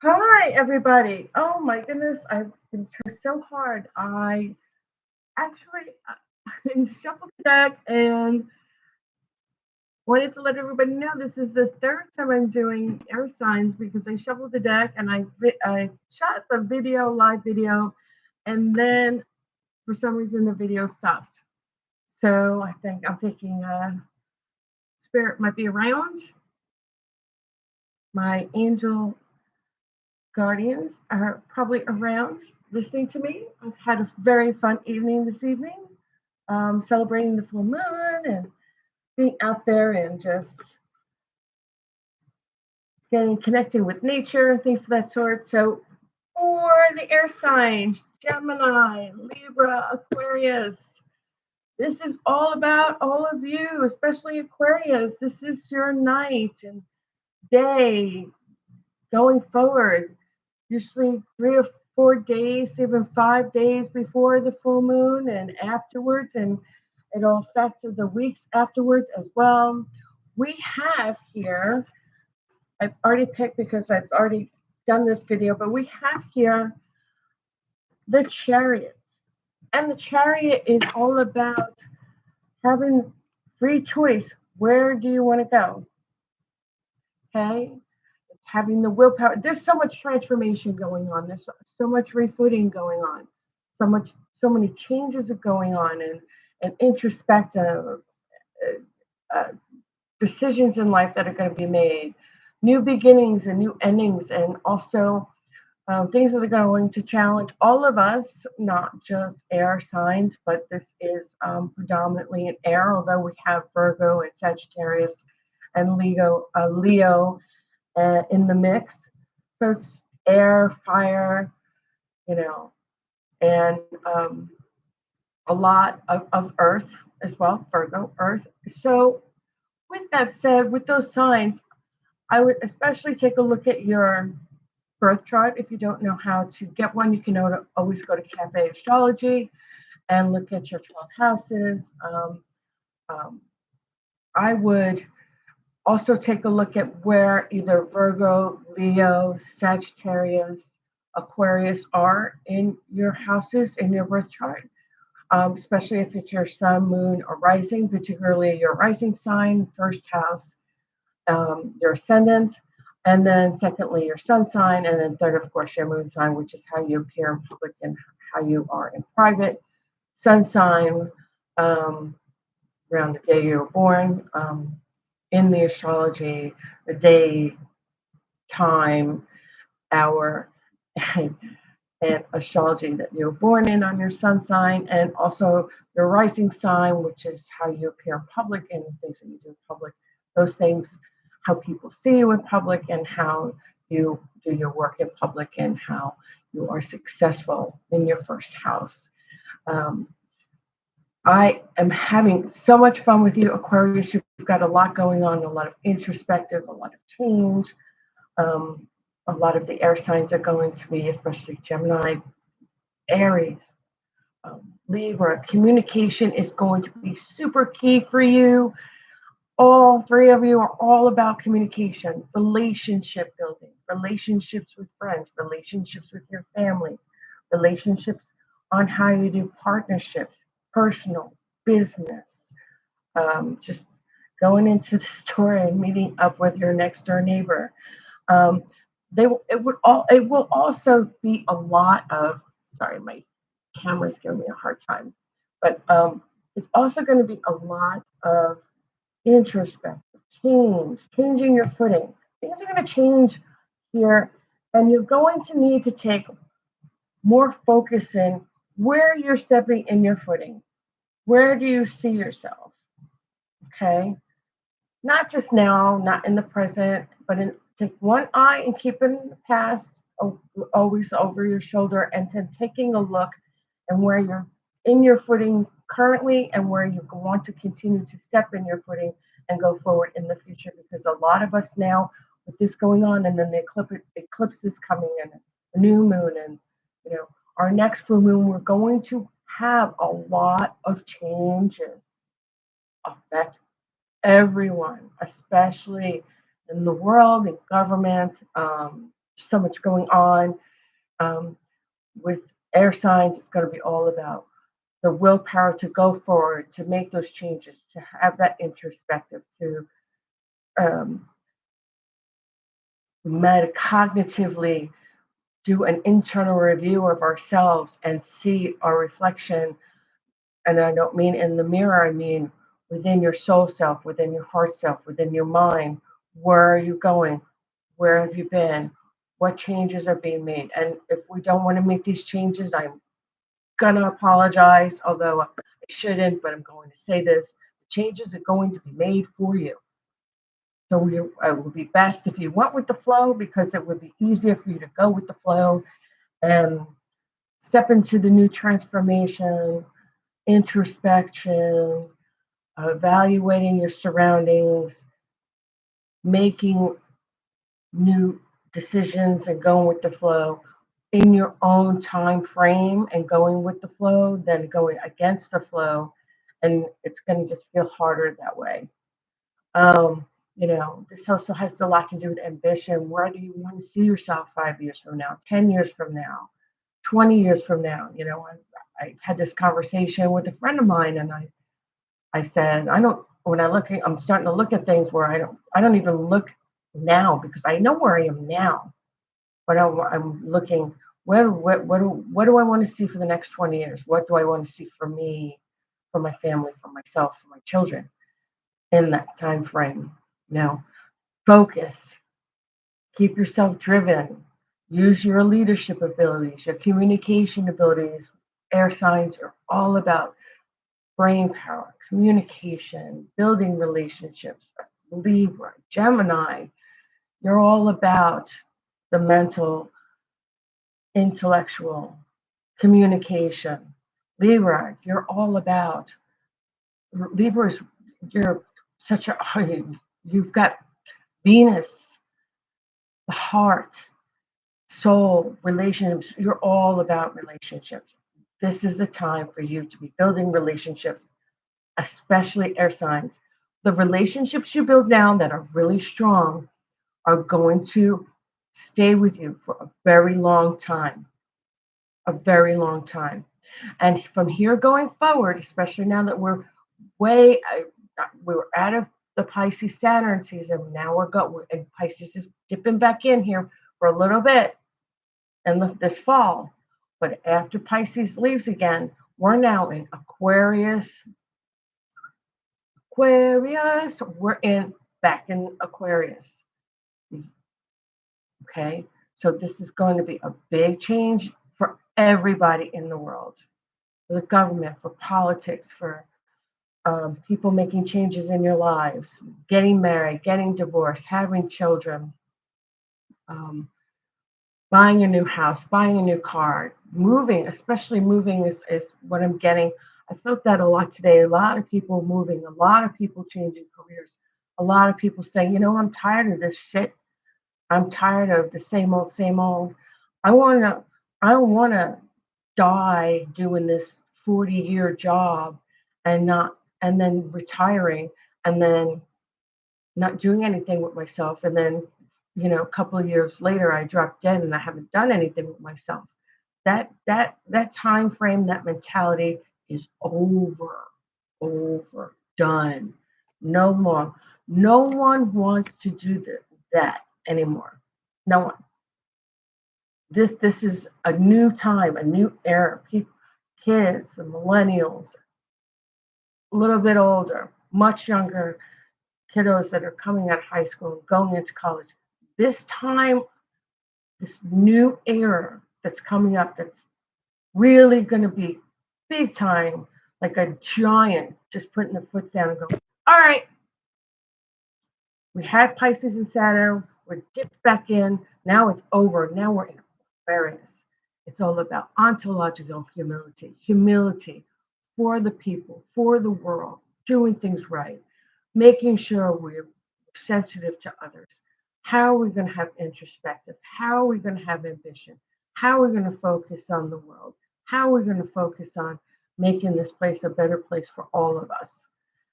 Hi, everybody. Oh my goodness, I've been trying so hard. I actually shuffled the deck and wanted to let everybody know this is the third time I'm doing air signs because I shuffled the deck and I shot the live video, and then for some reason the video stopped. So I think I'm thinking spirit might be around. My angel guardians are probably around listening to me. I've had a very fun evening this evening, celebrating the full moon and being out there and just getting connecting with nature and things of that sort. So, for the air signs, Gemini, Libra, Aquarius, this is all about all of you, especially Aquarius. This is your night and day going forward, usually 3 or 4 days, even 5 days before the full moon and afterwards, and it'll affect the weeks afterwards as well. We have here, I've already picked because I've already done this video, but we have here the chariot. And the chariot is all about having free choice. Where do you want to go? Okay. Having the willpower. There's so much transformation going on. There's so much refooting going on. So much, so many changes are going on, and introspective uh, decisions in life that are going to be made, new beginnings and new endings, and also things that are going to challenge all of us, not just air signs, but this is predominantly an air, although we have Virgo and Sagittarius and Leo in the mix. So it's air, fire, you know, and a lot of earth as well, Virgo, earth. So, with that said, with those signs, I would especially take a look at your birth chart. If you don't know how to get one, you can always go to Cafe Astrology and look at your 12 houses. Um, I would also take a look at where either Virgo, Leo, Sagittarius, Aquarius are in your houses in your birth chart, especially if it's your sun, moon, or rising, particularly your rising sign, first house, your ascendant, and then secondly, your sun sign, and then third, of course, your moon sign, which is how you appear in public and how you are in private. Sun sign, um, around the day you were born. In the astrology, the day, time, hour, and, astrology that you were born in on your sun sign, and also your rising sign, which is how you appear in public and the things that you do in public. Those things, how people see you in public, and how you do your work in public, and how you are successful in your first house. Um, I am having so much fun with you, Aquarius. You've got a lot going on, a lot of introspective, a lot of change. Um, a lot of the air signs are going to be, especially Gemini, Aries, Libra. Communication is going to be super key for you. All three of you are all about communication, relationship building, relationships with friends, relationships with your families, relationships on how you do partnerships, personal, business, just going into the store and meeting up with your next door neighbor. Um, it will also be a lot of, sorry, my camera's giving me a hard time, but it's also going to be a lot of introspective change, changing your footing. Things are going to change here, and you're going to need to take more focus in where you're stepping in your footing. Where do you see yourself? Okay. Not just now, not in the present, but take one eye and keep it in the past, always over your shoulder, and then taking a look and where you're in your footing currently and where you want to continue to step in your footing and go forward in the future. Because a lot of us now, with this going on, and then the eclipse is coming, and a new moon, and our next full moon, we're going to have a lot of changes affect everyone, especially in the world, in government. So much going on. Um, with air signs, it's going to be all about the willpower to go forward, to make those changes, to have that introspective, to um, metacognitively do an internal review of ourselves and see our reflection. And I don't mean in the mirror, I mean within your soul self, within your heart self, within your mind. Where are you going? Where have you been? What changes are being made? And if we don't want to make these changes, I'm going to apologize, although I shouldn't, but I'm going to say this. Changes are going to be made for you. So it would be best if you went with the flow, because it would be easier for you to go with the flow and step into the new transformation, introspection, evaluating your surroundings, making new decisions and going with the flow in your own time frame and going with the flow than going against the flow. And it's going to just feel harder that way. Um, this also has a lot to do with ambition. Where do you want to see yourself 5 years from now, 10 years from now, 20 years from now? I had this conversation with a friend of mine, and I said, I don't, when I'm starting to look at things where I don't even look now, because I know where I am now, but I'm looking, what do I want to see for the next 20 years? What do I want to see for me, for my family, for myself, for my children in that time frame? Focus, keep yourself driven, use your leadership abilities, your communication abilities. Air signs are all about brain power, communication, building relationships. Libra, Gemini, you're all about the mental, intellectual communication. Libra, you're all about Libra is you're such a you've got Venus, the heart, soul, relationships. You're all about relationships. This is a time for you to be building relationships, especially air signs. The relationships you build now that are really strong are going to stay with you for a very long time, a very long time. And from here going forward, especially now that we're out of the Pisces Saturn season, now and Pisces is dipping back in here for a little bit and this fall. But after Pisces leaves again, we're now in Aquarius. We're back in Aquarius. Okay, so this is going to be a big change for everybody in the world, for the government, for politics, for people making changes in your lives, getting married, getting divorced, having children, um, buying a new house, buying a new car, moving, especially moving is what I'm getting. I felt that a lot today. A lot of people moving, a lot of people changing careers, a lot of people saying, I'm tired of this shit. I'm tired of the same old, same old. I wanna I don't wanna die doing this 40-year job and not and then retiring and then not doing anything with myself, and then a couple of years later I drop dead and I haven't done anything with myself. That time frame, that mentality is over, done. No more. No one wants to do that anymore. No one. This is a new time, a new era. People, kids, the millennials, a little bit older, much younger kiddos that are coming out of high school and going into college. This time, this new era that's coming up, that's really going to be big time, like a giant, just putting the foot down and going, all right, we had Pisces and Saturn, we're dipped back in, now it's over, now we're in Aquarius. It's all about ontological humility for the people, for the world, doing things right, making sure we're sensitive to others. How are we going to have introspective? How are we going to have ambition? How are we going to focus on the world? How are we going to focus on making this place a better place for all of us?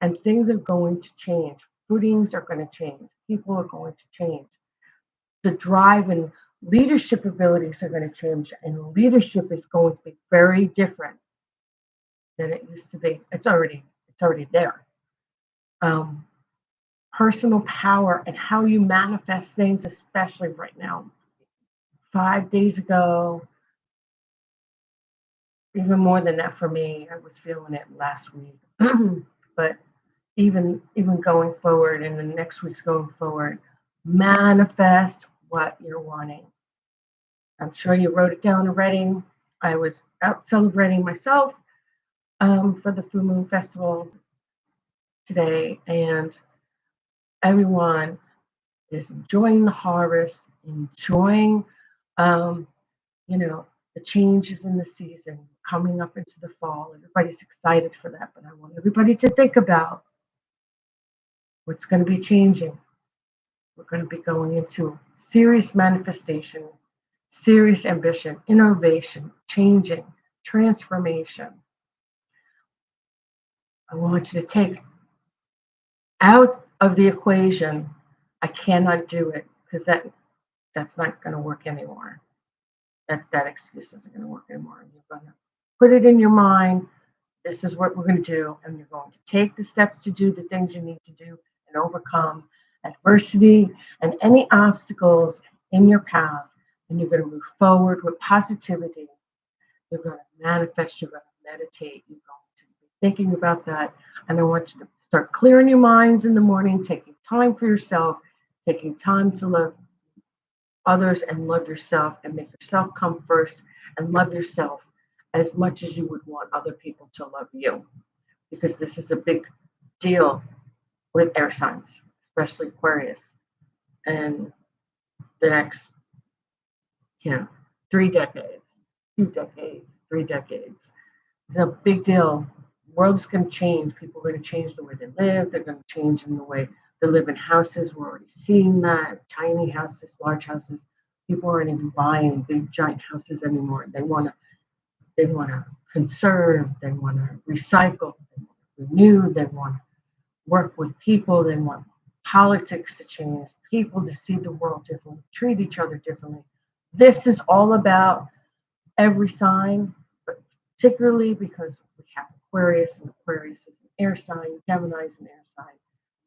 And things are going to change. Footings are going to change. People are going to change. The drive and Leadership abilities are going to change, and leadership is going to be very different than it used to be. It's already there. Um, Personal power and how you manifest things, especially right now. 5 days ago, even more than that for me, I was feeling it last week. But even going forward, and the next week's going forward, manifest what you're wanting. I'm sure you wrote it down already. I was out celebrating myself for the Full Moon Festival today, and everyone is enjoying the harvest, enjoying, um, you know, the changes in the season coming up into the fall. Everybody's excited for that, but I want everybody to think about what's going to be changing. We're going to be going into serious manifestation, serious ambition, innovation, changing, transformation. I want you to take out of the equation, I cannot do it, because that's not going to work anymore. That excuse isn't going to work anymore. You're going to put it in your mind. This is what we're going to do, and you're going to take the steps to do the things you need to do and overcome adversity and any obstacles in your path. And you're going to move forward with positivity. You're going to manifest. You're going to meditate. You're going to be thinking about that. And I want you to start clearing your minds in the morning, taking time for yourself, taking time to love others and love yourself, and make yourself come first, and love yourself as much as you would want other people to love you. Because this is a big deal with air signs, especially Aquarius, and the next, you know, 3 decades, 2 decades, 3 decades. It's a big deal. The world's going to change. People are going to change the way they live. They're going to change in the way they live in houses. We're already seeing that. Tiny houses, large houses. People aren't even buying big giant houses anymore. They want to conserve. They want to recycle. They want to renew. They want to work with people. They want politics to change. People to see the world differently, treat each other differently. This is all about every sign, but particularly because we have Aquarius, and Aquarius is an air sign, Gemini is an air sign,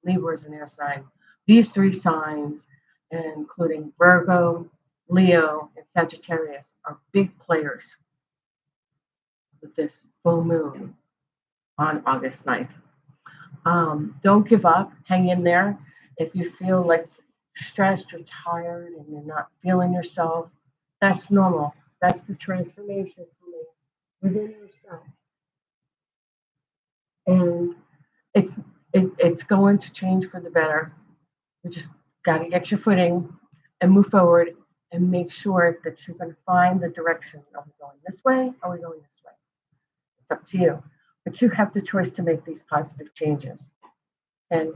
Libra is an air sign. These three signs, including Virgo, Leo, and Sagittarius, are big players with this full moon on August 9th. Don't give up, hang in there. If you feel like stressed or tired and you're not feeling yourself, that's normal. That's the transformation within yourself. And it's it's going to change for the better. You just got to get your footing and move forward, and make sure that you're going to find the direction. Are we going this way? Are we going this way? It's up to you. But you have the choice to make these positive changes. And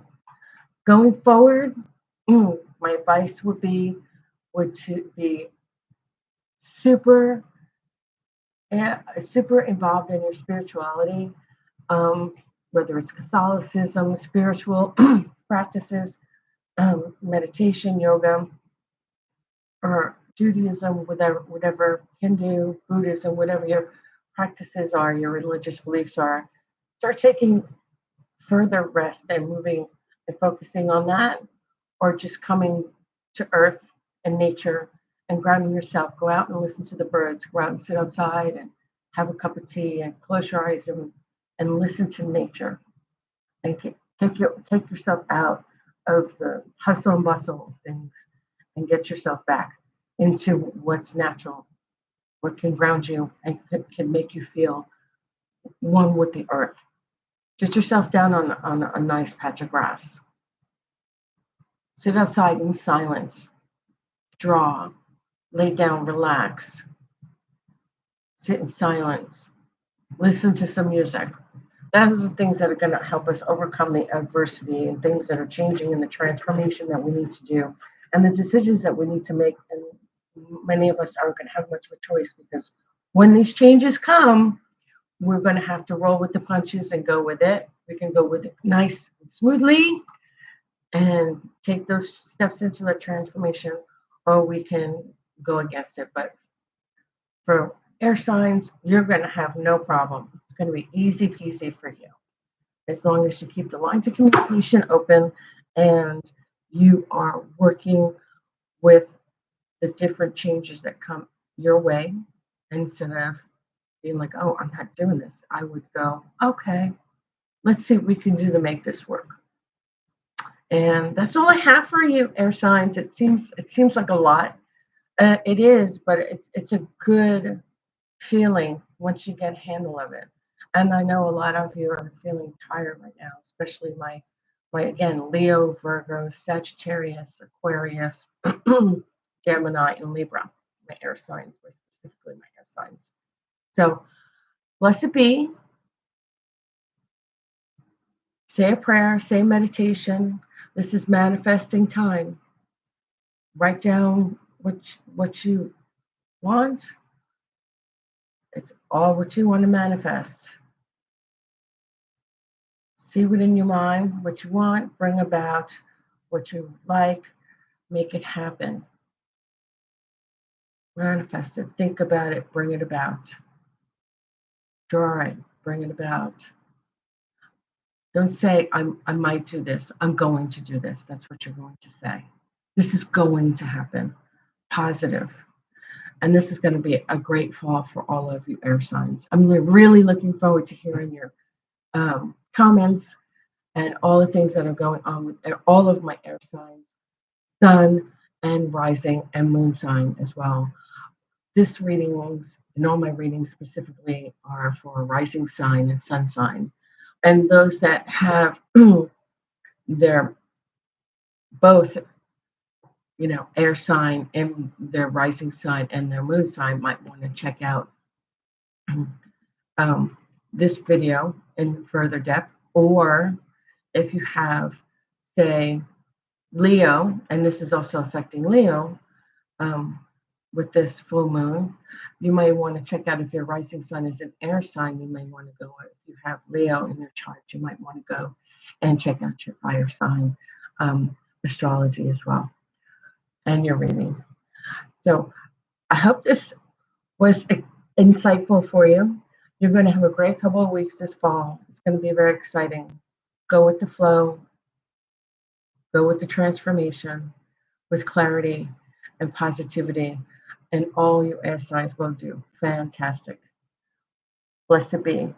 going forward, my advice would to be super super involved in your spirituality, um, whether it's Catholicism, spiritual practices, meditation, yoga, or Judaism, whatever Hindu, Buddhism, whatever your practices are, your religious beliefs are. Start taking further rest and moving and focusing on that, or just coming to earth and nature and grounding yourself. Go out and listen to the birds. Go out and sit outside and have a cup of tea and close your eyes and listen to nature, and take yourself out of the hustle and bustle of things, and get yourself back into what's natural, what can ground you and can make you feel one with the earth. Get yourself down on a nice patch of grass. Sit outside in silence. Draw. Lay down. Relax. Sit in silence. Listen to some music. Those are the things that are going to help us overcome the adversity and things that are changing in the transformation that we need to do, and the decisions that we need to make. And many of us aren't going to have much of a choice, because when these changes come, we're going to have to roll with the punches and go with it. We can go with it nice and smoothly and take those steps into the transformation, or we can go against it. But for air signs, you're going to have no problem. It's going to be easy peasy for you as long as you keep the lines of communication open and you are working with the different changes that come your way instead of being like, oh, I'm not doing this. I would go, okay, let's see what we can do to make this work. And that's all I have for you, air signs. It seems like a lot. It is, but it's a good feeling once you get a handle of it. And I know a lot of you are feeling tired right now, especially my again Leo, Virgo, Sagittarius, Aquarius, Gemini, and Libra. My air signs, specifically my air signs. So blessed be. Say a prayer, say meditation. This is manifesting time. Write down what you want. It's all what you want to manifest. See within your mind what you want, bring about what you like, make it happen. Manifest it, think about it, bring it about. Draw it, bring it about. Don't say, I might do this, I'm going to do this. That's what you're going to say. This is going to happen. Positive. And this is going to be a great fall for all of you air signs. I'm really looking forward to hearing your comments and all the things that are going on with all of my air signs, sun and rising and moon sign as well. This readings and all my readings specifically are for rising sign and sun sign. And those that have their both, air sign and their rising sign and their moon sign might want to check out this video in further depth. Or if you have, say, Leo, and this is also affecting Leo with this full moon, you may want to check out if your rising sun is an air sign. You may want to go, if you have Leo in your chart, you might want to go and check out your fire sign astrology as well and your reading. So I hope this was insightful for you. You're going to have a great couple of weeks this fall. It's going to be very exciting. Go with the flow, go with the transformation, with clarity and positivity, and all your air signs will do fantastic. Blessed be.